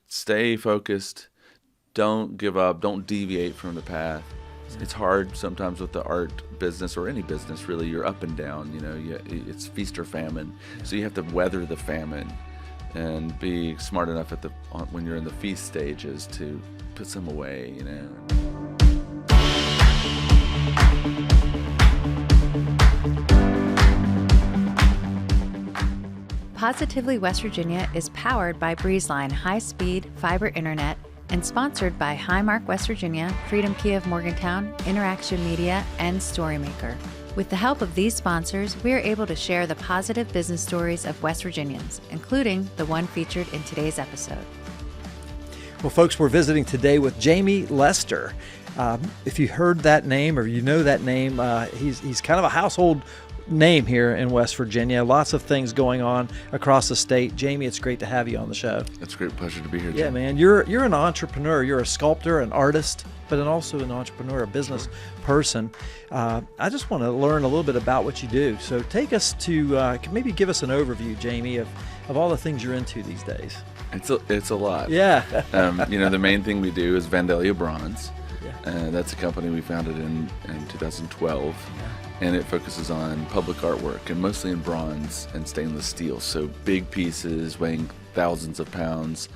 stay focused. Don't give up. Don't deviate from the path. It's hard sometimes with the art business or any business, really. You're up and down, it's feast or famine. So you have to weather the famine and be smart enough when you're in the feast stages to put some away, Positively West Virginia is powered by Breezeline high-speed fiber internet and sponsored by Highmark West Virginia, Freedom Key of Morgantown, Interaction Media, and Storymaker. With the help of these sponsors, we are able to share the positive business stories of West Virginians, including the one featured in today's episode. Well, folks, we're visiting today with Jamie Lester. If you heard that name or you know that name, he's kind of a household name here in West Virginia. Lots of things going on across the state. Jamie, it's great to have you on the show. It's a great pleasure to be here. Yeah, man. You're an entrepreneur. You're a sculptor, an artist, but also an entrepreneur, a business person. I just want to learn a little bit about what you do. So take us to maybe give us an overview, Jamie, of all the things you're into these days. It's a lot. Yeah. The main thing we do is Vandalia Bronze. Yeah. That's a company we founded in 2012. Yeah. And it focuses on public artwork, and mostly in bronze and stainless steel. So big pieces weighing thousands of pounds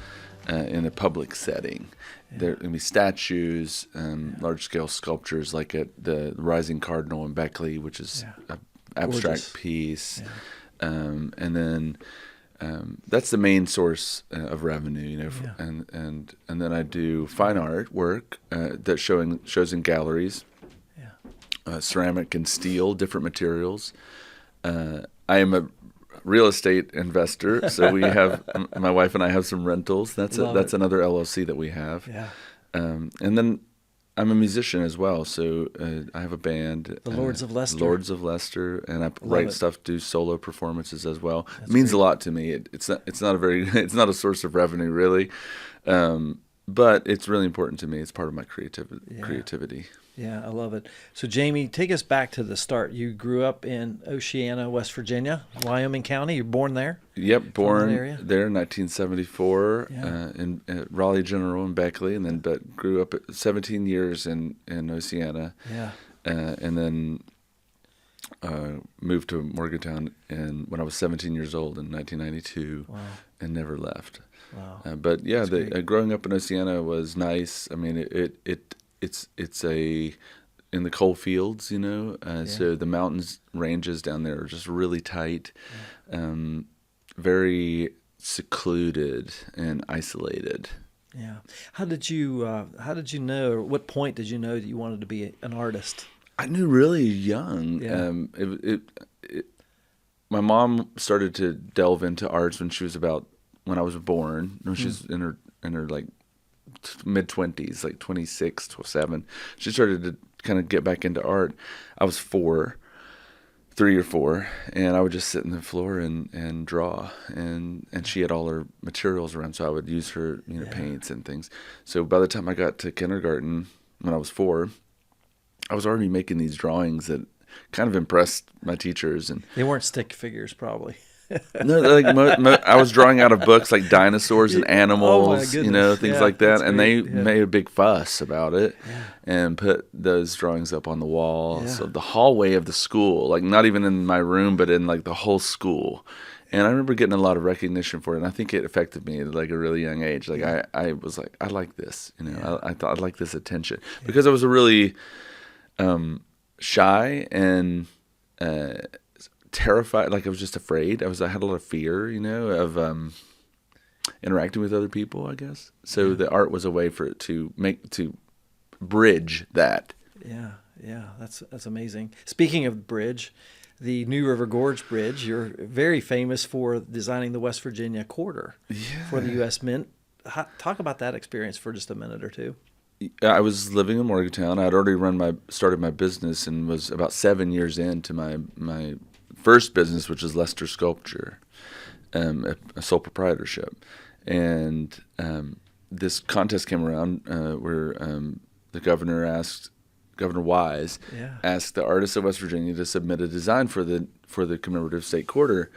in a public setting. Yeah. There can be statues, large-scale sculptures like at the Rising Cardinal in Beckley, which is an abstract Gorgeous piece. Yeah. And then that's the main source of revenue, Yeah. And then I do fine art work that shows in galleries. Ceramic and steel, different materials. I am a real estate investor, so we have my wife and I have some rentals. That's another LLC that we have. Yeah. And then I'm a musician as well, so I have a band, the Lords of Leicester. Lords of Leicester, and I write stuff, do solo performances as well. That's it means great. a lot to me. It's not a source of revenue really, but it's really important to me. It's part of my creativity. Yeah, I love it. So, Jamie, take us back to the start. You grew up in Oceana, West Virginia, Wyoming County. You're born there? Yep, born there in 1974 in Raleigh General in Beckley, and then grew up 17 years in Oceana. Yeah. And then moved to Morgantown when I was 17 years old in 1992. Wow. And never left. Wow. But yeah, growing up in Oceana was nice. I mean, it's in the coal fields, so the mountains ranges down there are just really tight, very secluded and isolated. Yeah. How did you know, or what point did you know that you wanted to be an artist? I knew really young. Yeah. My mom started to delve into arts when I was born. She was in her like mid-20s, like 26, 27. She started to kind of get back into art. I was 3 or 4, and I would just sit on the floor and draw. And she had all her materials around, so I would use her paints and things. So by the time I got to kindergarten, when I was 4, I was already making these drawings that kind of impressed my teachers. And they weren't stick figures, probably. No, like I was drawing out of books like dinosaurs and animals, things like that, and they made a big fuss about it and put those drawings up on the walls of the hallway of the school, like not even in my room, but in like the whole school. And I remember getting a lot of recognition for it, and I think it affected me at like a really young age. Like I was like, I like this, I thought I like this attention because I was a really shy and terrified, like I was just afraid. I had a lot of fear, of interacting with other people, I guess. So the art was a way for it to bridge that. Yeah, that's amazing. Speaking of bridge, the New River Gorge Bridge, you're very famous for designing the West Virginia quarter for the U.S. Mint. Talk about that experience for just a minute or two. I was living in Morgantown. I'd already started my business and was about 7 years into my first business, which is Lester Sculpture, a sole proprietorship. And this contest came around where the Governor Wise asked the artists of West Virginia to submit a design for the commemorative state quarter.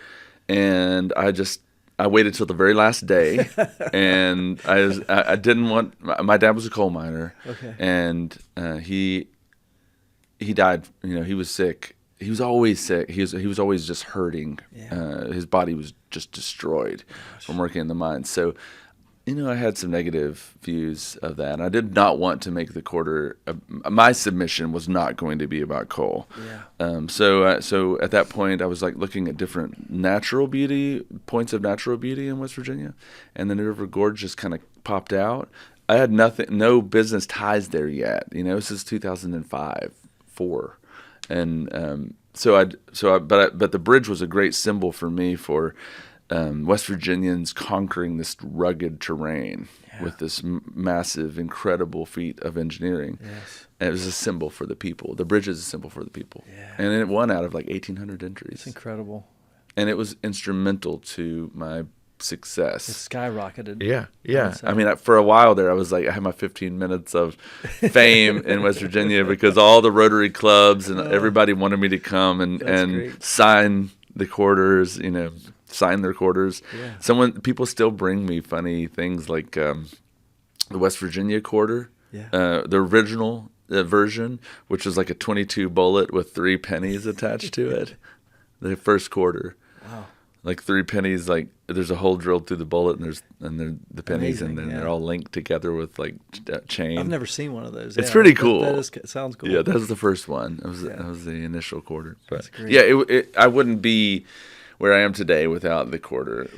And I just I waited till the very last day, and I didn't want. My dad was a coal miner, Okay. and he died. He was sick. He was always sick. He was always just hurting. Yeah. His body was just destroyed from working in the mines. So, I had some negative views of that. And I did not want to make the quarter. My submission was not going to be about coal. Yeah. So at that point, I was like looking at different points of natural beauty in West Virginia, and the New River Gorge just kind of popped out. I had no business ties there yet. This is 2005, 4. And but the bridge was a great symbol for me for West Virginians conquering this rugged terrain with this massive, incredible feat of engineering. Yes. And it was a symbol for the people. The bridge is a symbol for the people. Yeah. And it won out of like 1,800 entries. It's incredible. And it was instrumental to my success. It skyrocketed. Yeah. I mean, for a while there, I was like, I had my 15 minutes of fame in West Virginia because all the Rotary clubs and everybody wanted me to come and great. sign the quarters, sign their quarters. Yeah. People still bring me funny things like the West Virginia quarter, the original version, which was like a 22 bullet with 3 pennies attached to it. The first quarter. Wow. Like 3 pennies, like there's a hole drilled through the bullet, and they're the pennies, Amazing, and then they're all linked together with like chain. I've never seen one of those. It's pretty cool. That sounds cool. Yeah, that was the first one. That was the initial quarter. But That's great. yeah, I wouldn't be where I am today without that quarter.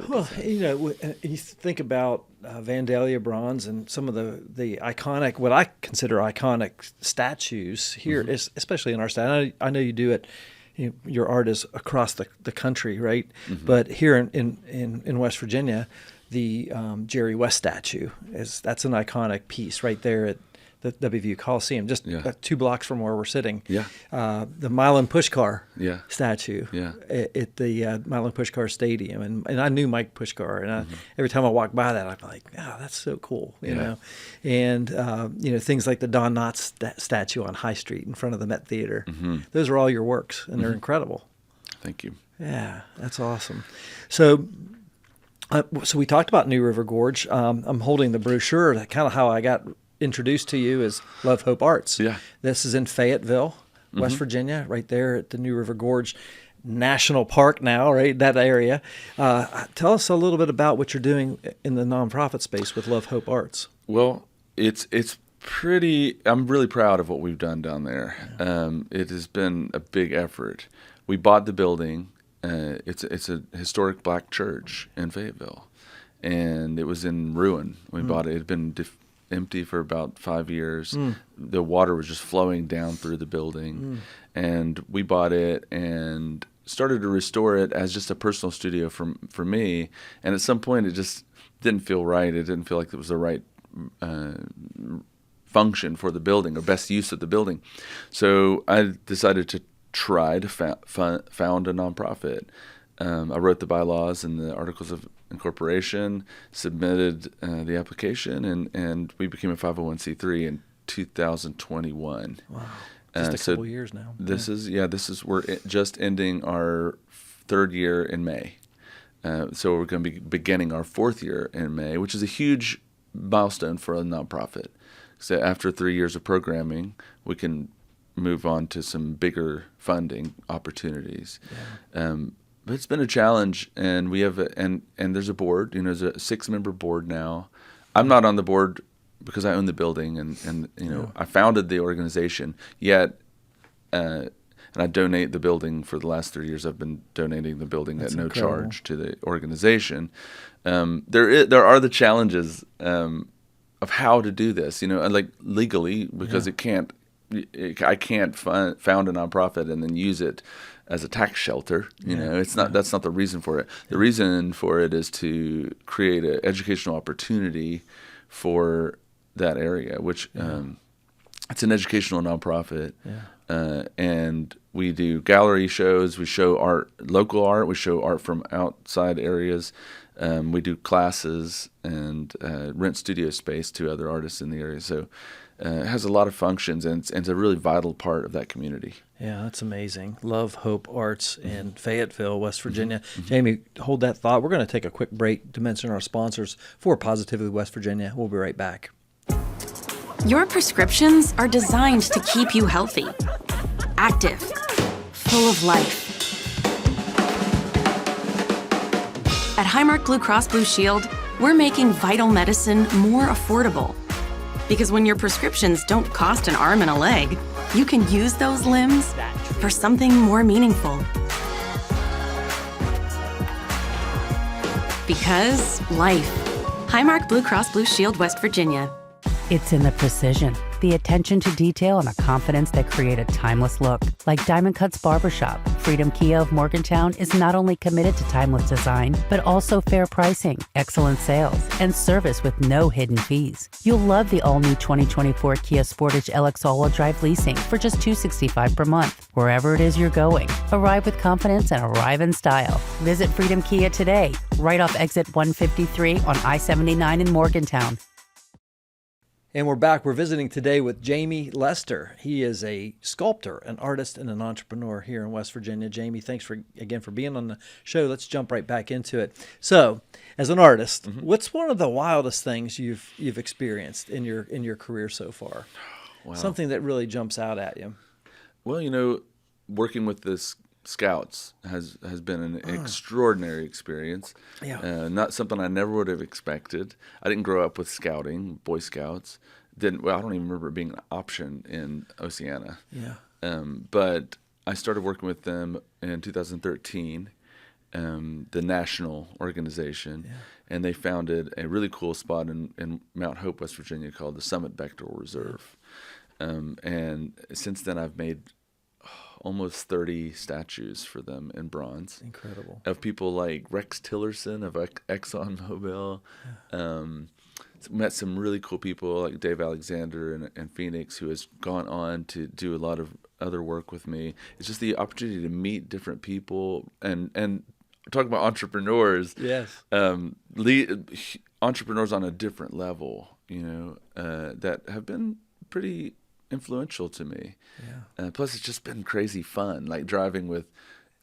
Well, you think about Vandalia Bronze and some of the iconic, what I consider iconic statues here, especially in our state. I know you do it. Your art is across the country, right? Mm-hmm. But here in West Virginia, the Jerry West statue that's an iconic piece right there at the WVU Coliseum, just 2 blocks from where we're sitting. Yeah. The Milan Puskar statue at the Milan Puskar Stadium. And I knew Mike Puskar, and every time I walked by that, I'm like, oh, that's so cool, you know. And, things like the Don Knotts statue on High Street in front of the Met Theater. Mm-hmm. Those are all your works, and they're incredible. Thank you. Yeah, that's awesome. So we talked about New River Gorge. I'm holding the brochure, kind of how I got introduced to you as Love Hope Arts. Yeah. This is in Fayetteville, West Virginia, right there at the New River Gorge National Park now, right, that area. Tell us a little bit about what you're doing in the nonprofit space with Love Hope Arts. Well, it's pretty, I'm really proud of what we've done down there. Yeah. It has been a big effort. We bought the building. It's a historic black church in Fayetteville, and it was in ruin. We bought it. It had been empty for about 5 years. The water was just flowing down through the building, and we bought it and started to restore it as just a personal studio for me. And at some point, it just didn't feel right. It didn't feel like it was the right function for the building or best use of the building. So I decided to try to found a nonprofit. I wrote the bylaws and the articles of incorporation, submitted the application, and we became a 501c3 in 2021. Wow, just a couple years now. We're just ending our 3rd year in May. So we're going to be beginning our 4th year in May, which is a huge milestone for a nonprofit. So after 3 years of programming, we can move on to some bigger funding opportunities. Yeah. But it's been a challenge, and we have and there's a board. There's a 6-member board now. I'm not on the board because I own the building, and I founded the organization. Yet, and I donate the building for the last 3 years. I've been donating the building at no charge to the organization. There are the challenges of how to do this. Like legally, because I can't found a nonprofit and then use it as a tax shelter. That's not the reason for it. The reason for it is to create an educational opportunity for that area, which it's an educational nonprofit. And we do gallery shows, we show art, local art, we show art from outside areas. We do classes and rent studio space to other artists in the area. So it has a lot of functions, and it's a really vital part of that community. Yeah, that's amazing. Love, Hope Arts in Fayetteville, West Virginia. Jamie, hold that thought. We're going to take a quick break to mention our sponsors for Positively West Virginia. We'll be right back. Your prescriptions are designed to keep you healthy, active, full of life. At Highmark Blue Cross Blue Shield, we're making vital medicine more affordable. Because when your prescriptions don't cost an arm and a leg, you can use those limbs for something more meaningful. Because life. Highmark Blue Cross Blue Shield, West Virginia. It's in the precision, the attention to detail, and the confidence that create a timeless look. Like Diamond Cuts Barbershop, Freedom Kia of Morgantown is not only committed to timeless design, but also fair pricing, excellent sales, and service with no hidden fees. You'll love the all-new 2024 Kia Sportage LX all-wheel drive leasing for just $265 per month. Wherever it is you're going, arrive with confidence and arrive in style. Visit Freedom Kia today, right off exit 153 on I-79 in Morgantown. And we're back. We're visiting today with Jamie Lester. He is a sculptor, an artist, and an entrepreneur here in West Virginia. Jamie, thanks again for being on the show. Let's jump right back into it. So, as an artist, what's one of the wildest things you've experienced in your career so far? Wow. Something Something that really jumps out at you. Well, working with the Scouts has been an extraordinary experience. Yeah. Not something I never would have expected. I didn't grow up with scouting, Boy Scouts. I don't even remember it being an option in Oceania. Yeah. But I started working with them in 2013, the national organization, and they founded a really cool spot in Mount Hope, West Virginia, called the Summit Bechtel Reserve. And since then, I've made almost 30 statues for them in bronze. Incredible. Of people like Rex Tillerson of ExxonMobil. Met some really cool people like Dave Alexander in Phoenix, who has gone on to do a lot of other work with me. It's just the opportunity to meet different people and talking about entrepreneurs. Yes. Entrepreneurs on a different level, that have been pretty influential to me. Yeah. Plus, it's just been crazy fun, like driving with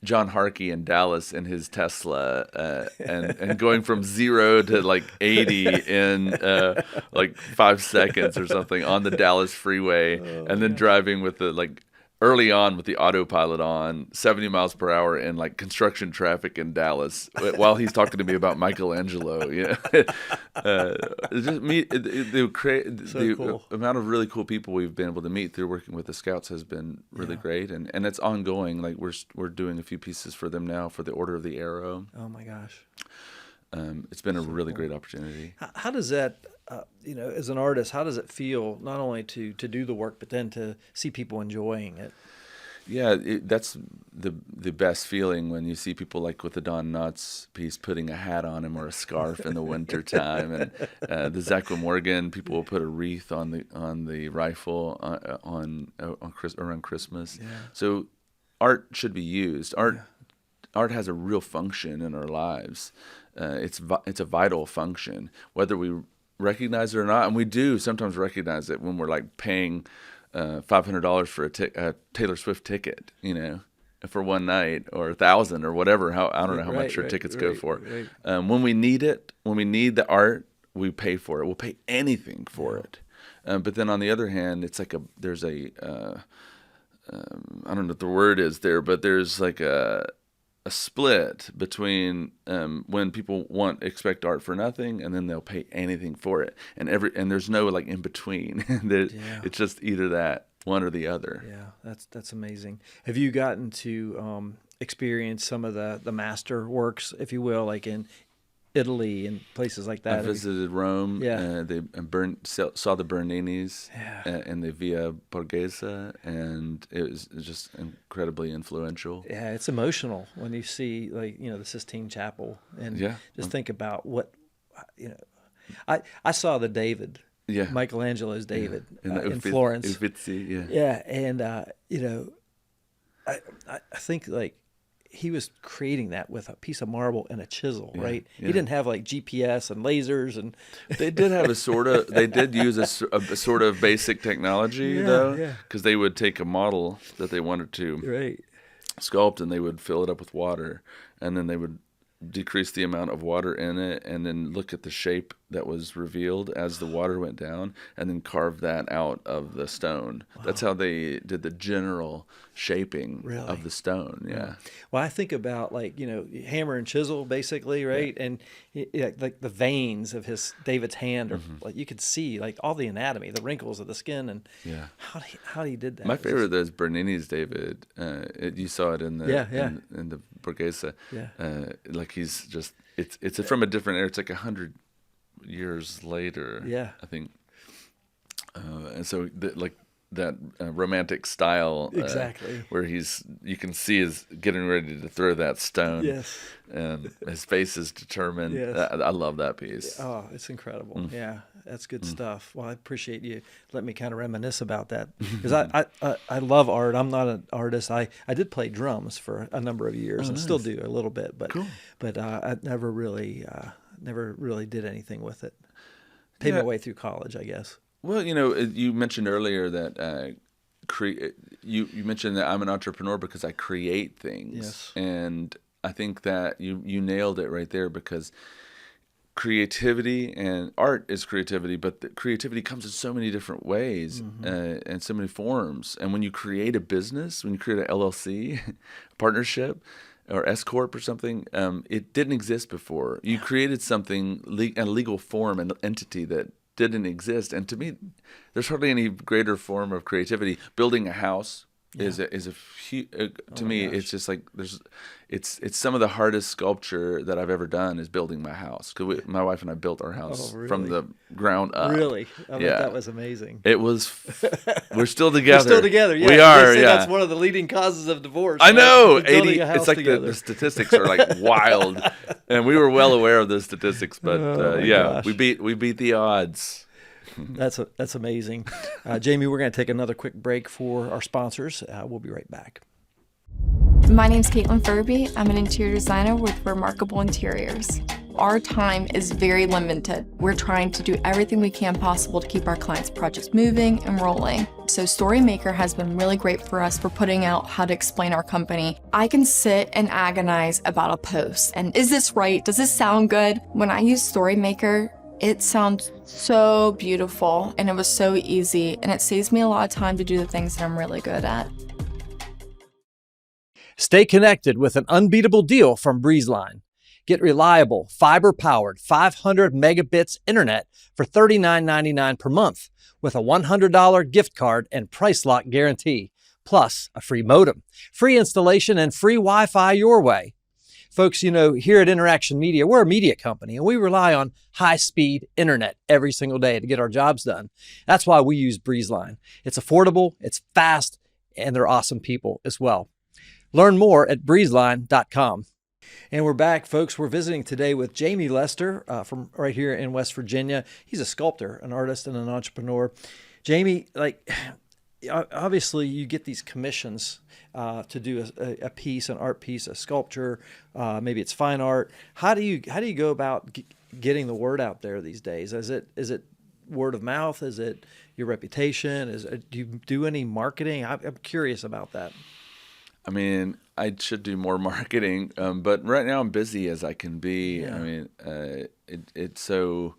John Harkey in Dallas in his Tesla, and going from 0 to like 80 in like 5 seconds or something on the Dallas freeway, and then driving with early on with the autopilot on 70 miles per hour in like construction traffic in Dallas while he's talking to me about Michelangelo. Just Cool. amount of really cool people we've been able to meet through working with the Scouts has been really great, and it's ongoing. Like we're doing a few pieces for them now for the Order of the Arrow. Oh my gosh. It's been a really great opportunity. How does that, as an artist, how does it feel not only to do the work, but then to see people enjoying it? Yeah, that's the best feeling when you see people like with the Don Knotts piece putting a hat on him or a scarf in the wintertime. And the Zachary Morgan, people will put a wreath on the rifle around Christmas. Yeah. So art should be used. Art has a real function in our lives. It's a vital function, whether we recognize it or not, and we do sometimes recognize it when we're like paying $500 for a Taylor Swift ticket, for one night, or $1,000 or whatever. I don't know how much her tickets go for. Right. When we need it, when we need the art, we pay for it. We'll pay anything for it. But then on the other hand, it's like there's I don't know what the word is there, but there's like a split between when people expect art for nothing, and then they'll pay anything for it, and there's no like in between. It's just either that, one or the other. Yeah, that's amazing. Have you gotten to experience some of the master works, if you will, like in Italy and places like that? I visited Rome. Yeah. They saw the Bernini's in the Via Borghese, and it was just incredibly influential. Yeah, it's emotional when you see the Sistine Chapel, and just think about what I saw the David. Yeah. Michelangelo's David in Florence. Uffizi, and I think he was creating that with a piece of marble and a chisel, right? Yeah. He didn't have like GPS and lasers and. They did have they did use a sort of basic technology though, because they would take a model that they wanted to Right. sculpt and they would fill it up with water, and then they would decrease the amount of water in it and then look at the shape that was revealed as the water went down and then carve that out of the stone. Wow. That's how they did the general shaping of the stone. Yeah. Well, I think about like, hammer and chisel basically, right? And like the veins of David's hand are like, you could see like all the anatomy, the wrinkles of the skin, and how he did that. My favorite is Bernini's David. You saw it in the in the Borghese. Like he's just it's from a different era. It's like 100 years later. Yeah, I think. And so that romantic style, exactly, where you can see is getting ready to throw that stone. Yes, and his face is determined. Yes. I love that piece. Oh, it's incredible. Yeah, that's good stuff. Well, I appreciate you letting me kind of reminisce about that, because I love art. I'm not an artist. I did play drums for a number of years and still do a little bit, but cool. But I never really did anything with it. Paid my way through college, I guess. Well, you mentioned earlier that you mentioned that I'm an entrepreneur because I create things. Yes. And I think that you nailed it right there, because creativity and art is creativity, but the creativity comes in so many different ways and so many forms. And when you create a business, when you create an LLC, a partnership, or S corp or something, it didn't exist before. You created something, a legal form, an entity that didn't exist. And to me, there's hardly any greater form of creativity. Building a house is a huge, to me, gosh. It's just like it's some of the hardest sculpture that I've ever done is building my house. Because my wife and I built our house from the ground up. Really? I bet that was amazing. It was. We're still together. We're still together. Yeah, we are. Yeah, that's one of the leading causes of divorce. I know. 80. It's like the statistics are like wild, and we were well aware of those statistics. But gosh. we beat the odds. That's amazing. Jamie, we're going to take another quick break for our sponsors. We'll be right back. My name's Caitlin Furby. I'm an interior designer with Remarkable Interiors. Our time is very limited. We're trying to do everything we can possible to keep our clients' projects moving and rolling. So Storymaker has been really great for us for putting out how to explain our company. I can sit and agonize about a post. And is this right? Does this sound good? When I use Storymaker, it sounds so beautiful, and it was so easy, and it saves me a lot of time to do the things that I'm really good at. Stay connected with an unbeatable deal from Breezeline. Get reliable, fiber-powered 500 megabits internet for $39.99 per month with a $100 gift card and price lock guarantee, plus a free modem, free installation, and free Wi-Fi your way. Folks, here at Interaction Media, we're a media company, and we rely on high-speed internet every single day to get our jobs done. That's why we use Breezeline. It's affordable, it's fast, and they're awesome people as well. Learn more at breezeline.com. And we're back, folks. We're visiting today with Jamie Lester from right here in West Virginia. He's a sculptor, an artist, and an entrepreneur. Jamie, obviously you get these commissions to do a piece, an art piece, a sculpture, maybe it's fine art. How do you go about getting the word out there these days? Is it word of mouth? Is it your reputation? Do you do any marketing? I'm curious about that. I mean, I should do more marketing, but right now I'm busy as I can be. Yeah. I mean, it's all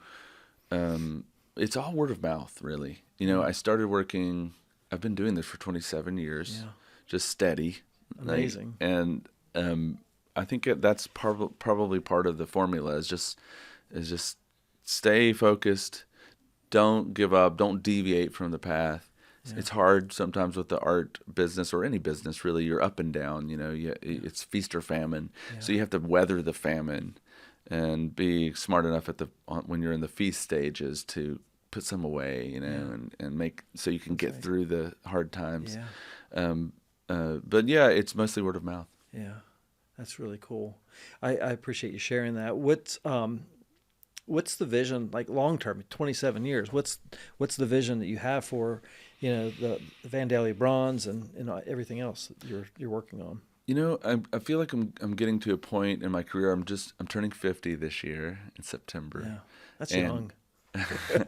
word of mouth, really. I started working. I've been doing this for 27 years, just steady. Amazing. And I think that's probably part of the formula is just stay focused, don't give up, don't deviate from the path. Yeah. It's hard sometimes with the art business or any business, really. You're up and down, it's feast or famine. Yeah. So you have to weather the famine and be smart enough when you're in the feast stages to put some away, and make so you can get through the hard times. Yeah. But it's mostly word of mouth. Yeah, that's really cool. I appreciate you sharing that. What's the vision, like long term, 27 years? What's the vision that you have for the Vandalia Bronze and everything else that you're working on? I feel like I'm getting to a point in my career. I'm turning 50 this year in September. Yeah, that's And- young.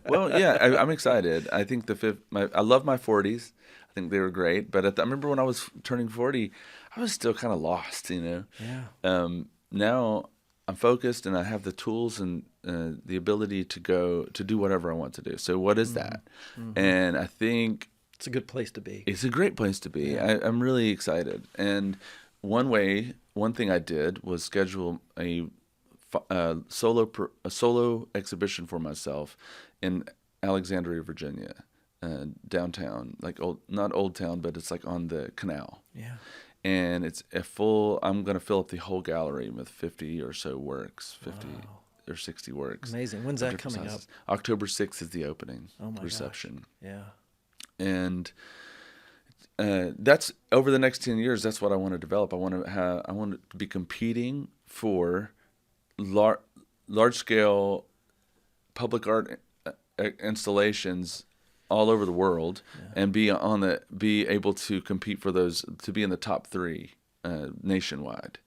Well, yeah, I'm excited. I think I love my 40s. I think they were great. But I remember when I was turning 40, I was still kind of lost, Yeah. Now I'm focused and I have the tools and the ability to do whatever I want to do. So what is that? And I think It's a good place to be. it's a great place to be. I'm really excited. And one thing I did was schedule a solo exhibition for myself in Alexandria, Virginia, downtown, like not Old Town, but it's like on the canal. Yeah. And I'm going to fill up the whole gallery with 50 or so works, 50 or 60 works. Amazing. When's that coming up? October 6th is the opening Oh my reception. gosh. Yeah. And that's over the next 10 years. That's what I want to develop. I want to be competing for large scale public art installations all over the world, and be able to compete for those, to be in the top 3 nationwide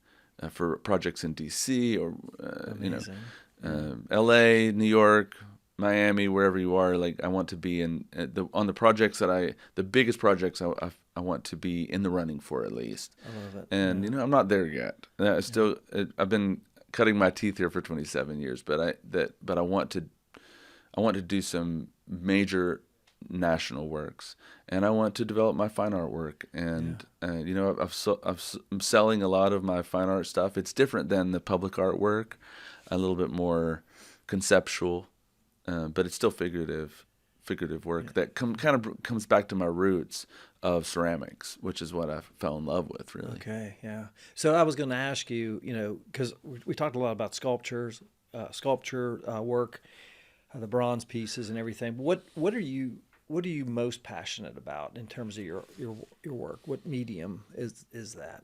for projects in DC or LA, New York, Miami, wherever you are. Like, I want to be on the projects the biggest projects I want to be in the running for, at least. I love it. And I'm not there yet. I've been cutting my teeth here for 27 years, but I want to do some major national works, and I want to develop my fine art work. And I'm selling a lot of my fine art stuff. It's different than the public art work, a little bit more conceptual, but it's still figurative work that kind of comes back to my roots of ceramics, which is what I fell in love with, really. Okay, yeah. So I was going to ask you, because we talked a lot about sculpture work, the bronze pieces and everything. What are you most passionate about in terms of your work? What medium is that?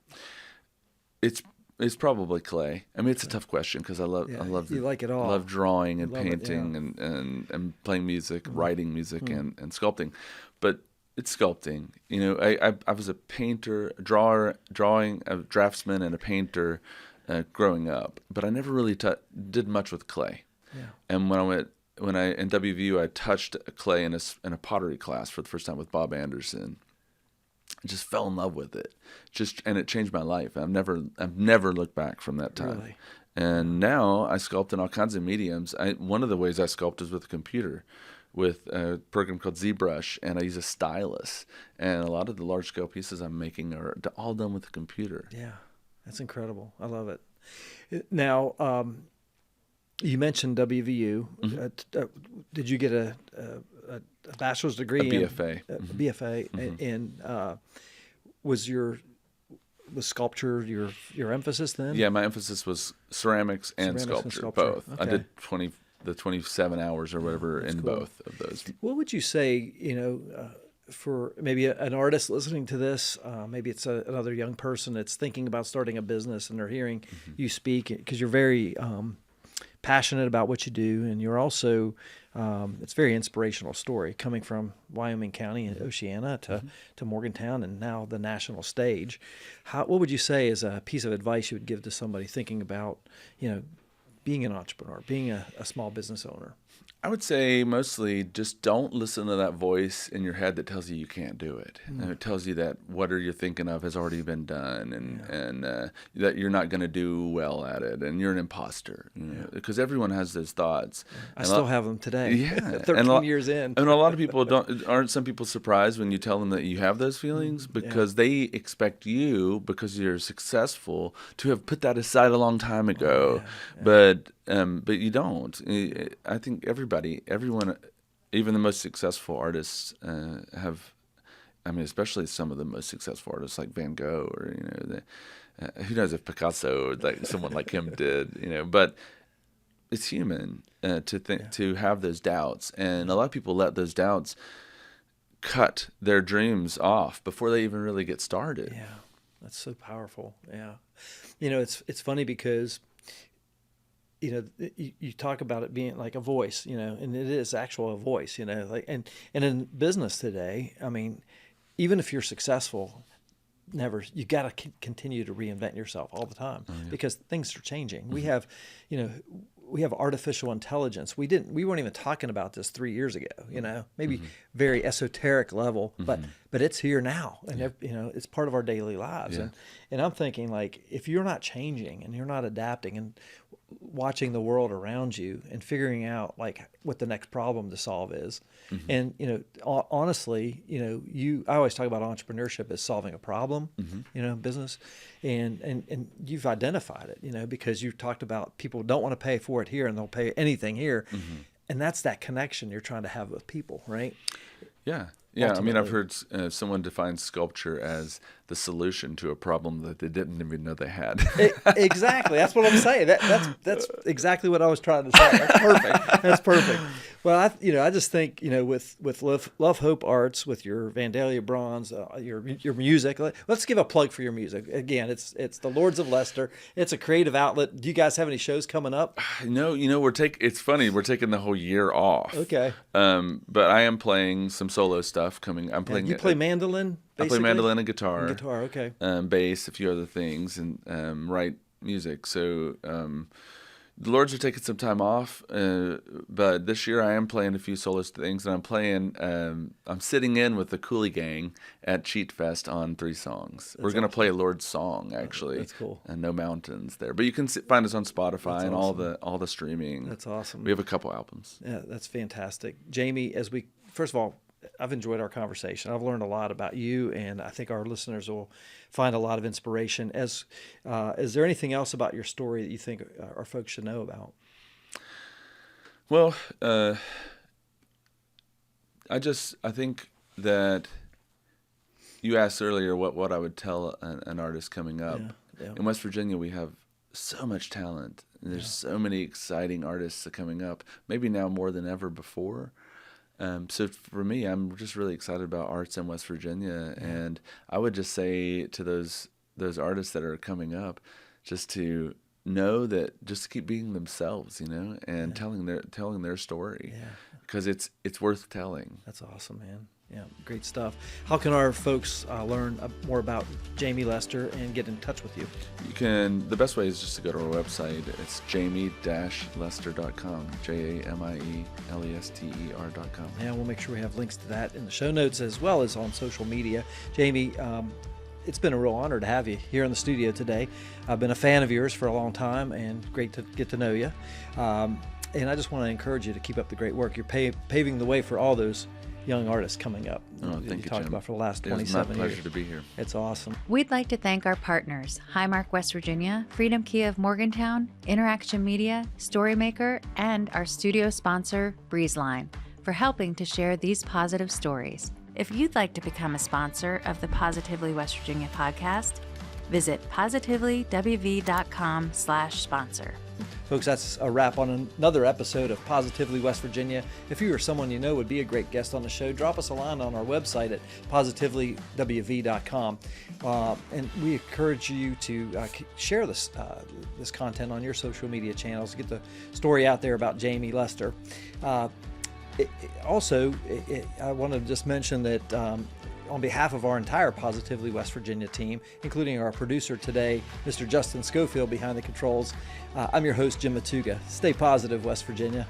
It's probably clay. I mean, it's a tough question because I love you like it all. I love drawing and Love it, painting yeah. and playing music, writing music and sculpting, but it's sculpting. I was a painter, a draftsman, and a painter growing up, but I never really did much with clay. Yeah. And when I in WVU, I touched clay in a pottery class for the first time with Bob Anderson. I just fell in love with it, and it changed my life. I've never looked back from that time. Really? And now I sculpt in all kinds of mediums. One of the ways I sculpt is with a computer, with a program called ZBrush, and I use a stylus. And a lot of the large scale pieces I'm making are all done with a computer. Yeah, that's incredible. I love it. Now, you mentioned WVU. Did you get a bachelor's degree? A BFA. A BFA. And was sculpture your emphasis then? Yeah, my emphasis was ceramics and sculpture, both. Okay. I did 27 hours or whatever in cool. both of those. What would you say, for maybe an artist listening to this, maybe it's another young person that's thinking about starting a business and they're hearing you speak, because you're very passionate about what you do, and you're also it's a very inspirational story coming from Wyoming County and Oceana to Morgantown and now the national stage. What would you say is a piece of advice you would give to somebody thinking about being an entrepreneur, being a small business owner? I would say mostly just don't listen to that voice in your head that tells you can't do it. And it tells you that what you're thinking of has already been done, and that you're not going to do well at it, and you're an imposter. Because everyone has those thoughts. I still have them today. Yeah, 13 years in. And a lot of people aren't some people surprised when you tell them that you have those feelings, because they expect you, because you're successful, to have put that aside a long time ago. But you don't. I think everyone, even the most successful artists have. I mean, especially some of the most successful artists like Van Gogh, or who knows if Picasso, like someone like him did. But it's human to have those doubts, and a lot of people let those doubts cut their dreams off before they even really get started. Yeah, that's so powerful. Yeah, it's funny because. You talk about it being like a voice, and it is actual a voice, and in business today, I mean, even if you're successful, you got to continue to reinvent yourself all the time because things are changing. We have, we have artificial intelligence. We weren't even talking about this 3 years ago, maybe very esoteric level, but it's here now, and it's part of our daily lives. And I'm thinking, like, if you're not changing and you're not adapting and watching the world around you and figuring out like what the next problem to solve is, and honestly, I always talk about entrepreneurship as solving a problem, business, and you've identified it, because you've talked about people don't want to pay for it here and they'll pay anything here, and that's that connection you're trying to have with people, right? Yeah. Ultimately. I mean, I've heard someone define sculpture as the solution to a problem that they didn't even know they had. Exactly. That's what I'm saying. That's exactly what I was trying to say. That's perfect. That's perfect. Well, I just think, with Love Hope Arts, with your Vandalia Bronze, your music. Let's give a plug for your music. Again, it's the Lords of Leicester. It's a creative outlet. Do you guys have any shows coming up? No, it's funny. We're taking the whole year off. Okay. But I am playing some solo stuff coming. I'm playing. You play mandolin? Basically? I play mandolin and guitar. Guitar, okay. Bass, a few other things, and write music. So the Lords are taking some time off, but this year I am playing a few solo things, and I'm playing. I'm sitting in with the Cooley Gang at Cheat Fest on 3 songs. We're gonna play a Lord's song actually. That's cool. And No Mountains there, but you can find us on Spotify That's and awesome. all the streaming. That's awesome. We have a couple albums. Yeah, that's fantastic, Jamie. First of all, I've enjoyed our conversation. I've learned a lot about you, and I think our listeners will find a lot of inspiration. Is there anything else about your story that you think our folks should know about? Well, I think that you asked earlier what I would tell an artist coming up. Yeah. In West Virginia, we have so much talent. And there's so many exciting artists coming up, maybe now more than ever before. So for me, I'm just really excited about arts in West Virginia, and I would just say to those artists that are coming up, just to know that just to keep being themselves, and telling their story, because it's worth telling. That's awesome, man. Yeah, great stuff. How can our folks learn more about Jamie Lester and get in touch with you? The best way is just to go to our website. It's jamie-lester.com, JAMIELESTER.com. Yeah, we'll make sure we have links to that in the show notes as well as on social media. Jamie, it's been a real honor to have you here in the studio today. I've been a fan of yours for a long time, and great to get to know you. And I just want to encourage you to keep up the great work. You're paving the way for all those young artists coming up. Thank you, talked Jim. about for the last 27 years. It was my pleasure to be here. It's awesome. We'd like to thank our partners, Highmark West Virginia, Freedom Key of Morgantown, Interaction Media, Storymaker, and our studio sponsor, Breezeline, for helping to share these positive stories. If you'd like to become a sponsor of the Positively West Virginia podcast, visit positively.wv.com/sponsor. Folks, that's a wrap on another episode of Positively West Virginia. If you or someone you know would be a great guest on the show, drop us a line on our website at positively.wv.com. And we encourage you to share this content on your social media channels, get the story out there about Jamie Lester. I wanted to just mention that on behalf of our entire Positively West Virginia team, including our producer today, Mr. Justin Schofield behind the controls, I'm your host, Jim Matuga. Stay positive, West Virginia.